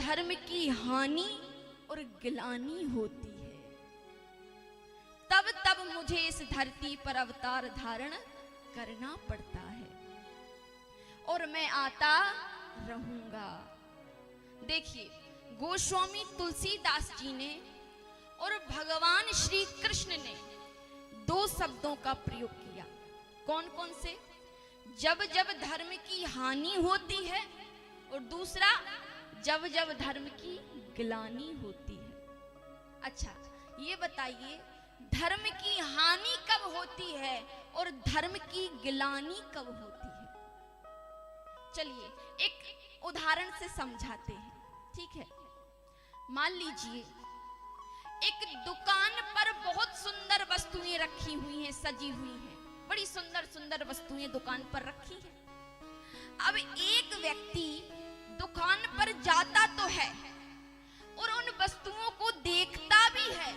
धर्म की हानि और गिलानी होती है, तब तब मुझे इस धरती पर अवतार धारण करना पड़ता है और मैं आता रहूंगा। देखिए, गोस्वामी तुलसीदास जी ने और भगवान श्री कृष्ण ने दो शब्दों का प्रयोग किया। कौन कौन से? जब जब धर्म की हानि होती है और दूसरा जब जब धर्म की गिलानी होती है। अच्छा, ये बताइए धर्म की हानि कब होती है और धर्म की गिलानी कब होती है? चलिए एक उदाहरण से समझाते हैं, ठीक है? मान लीजिए एक दुकान पर बहुत सुंदर वस्तुएं रखी हुई हैं, सजी हुई हैं, बड़ी सुंदर सुंदर वस्तुएं दुकान पर रखी हैं। अब एक व्यक्ति दुकान पर जाता तो है और उन वस्तुओं को देखता भी है,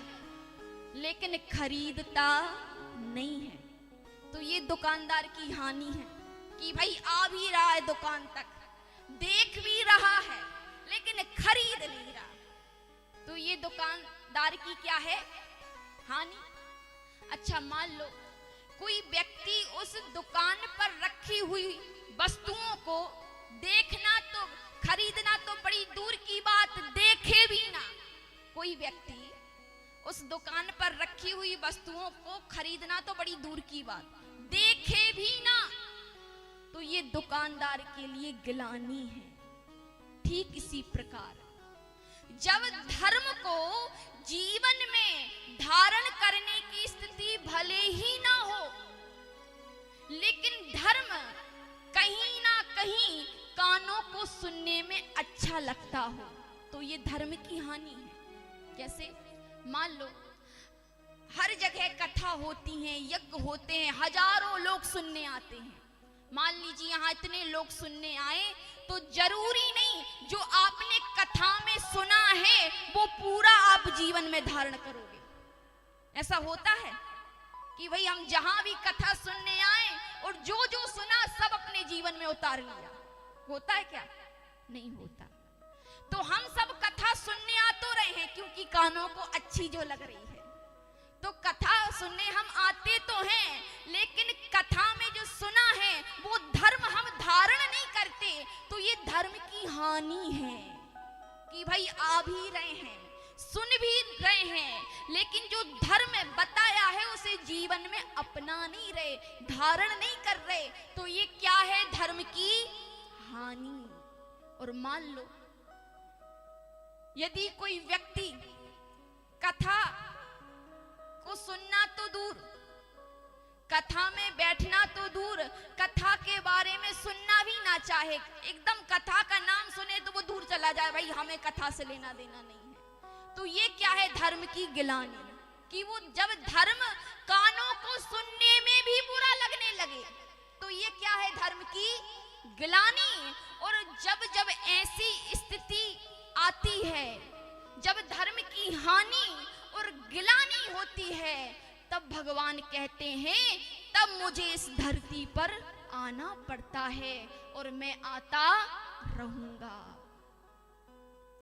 लेकिन खरीदता नहीं है। तो ये दुकानदार की हानि है कि भाई आ भी रहा है दुकान तक, देख भी रहा है, लेकिन खरीद नहीं रहा। तो ये दुकानदार की क्या है? हानि। अच्छा, मान लो कोई व्यक्ति उस दुकान पर रखी हुई वस्तुओं को देखना तो, खरीदना तो बड़ी दूर की बात, देखे भी ना। कोई व्यक्ति उस दुकान पर रखी हुई वस्तुओं को खरीदना तो बड़ी दूर की बात, देखे भी ना, तो ये दुकानदार के लिए गिलानी है। ठीक इसी प्रकार जब धर्म को जीवन में धारण करने की स्थिति भले ही ना हो, लेकिन धर्म कहीं ना कहीं कानों को सुनने में अच्छा लगता हो, तो ये धर्म की हानि है। कैसे? मान लो हर जगह कथा होती हैं, यज्ञ होते हैं, हजारों लोग सुनने आते हैं। मान लीजिए यहाँ इतने लोग सुनने आए, तो जरूरी नहीं जो आपने कथा में सुना है वो पूरा आप जीवन में धारण करोगे। ऐसा होता है कि भाई हम जहां भी कथा सुनने आए और जो जो सुना सब अपने जीवन में उतार लिया। होता है क्या? नहीं होता। तो हम सब कथा सुनने आ तो रहे हैं क्योंकि कानों को अच्छी जो लग रही है, तो कथा सुनने हम आते तो हैं, लेकिन कथा में जो सुना है वो धर्म हम धारण नहीं करते, तो ये धर्म की हानि है कि भाई आ भी रहे हैं, सुन भी रहे हैं, लेकिन जो धर्म बताया है उसे जीवन में अपना नहीं रहे, धारण नहीं कर रहे, तो ये क्या है? धर्म की हानि। और मान लो यदि कोई व्यक्ति कथा को सुनना तो दूर, कथा में बैठना तो दूर, कथा के बारे में सुनना भी ना चाहे, एकदम कथा का नाम सुने तो वो दूर चला जाए, भाई हमें कथा से लेना देना नहीं है, तो ये क्या है? धर्म की गिलानी। कि वो जब धर्म कानों को सुनने में भी बुरा लगने लगे, तो ये क्या है? धर्म की गिलानी। और जब जब ऐसी स्थिति आती है, जब धर्म की हानि और गिलानी होती है, तब भगवान कहते हैं तब मुझे इस धरती पर आना पड़ता है और मैं आता रहूंगा।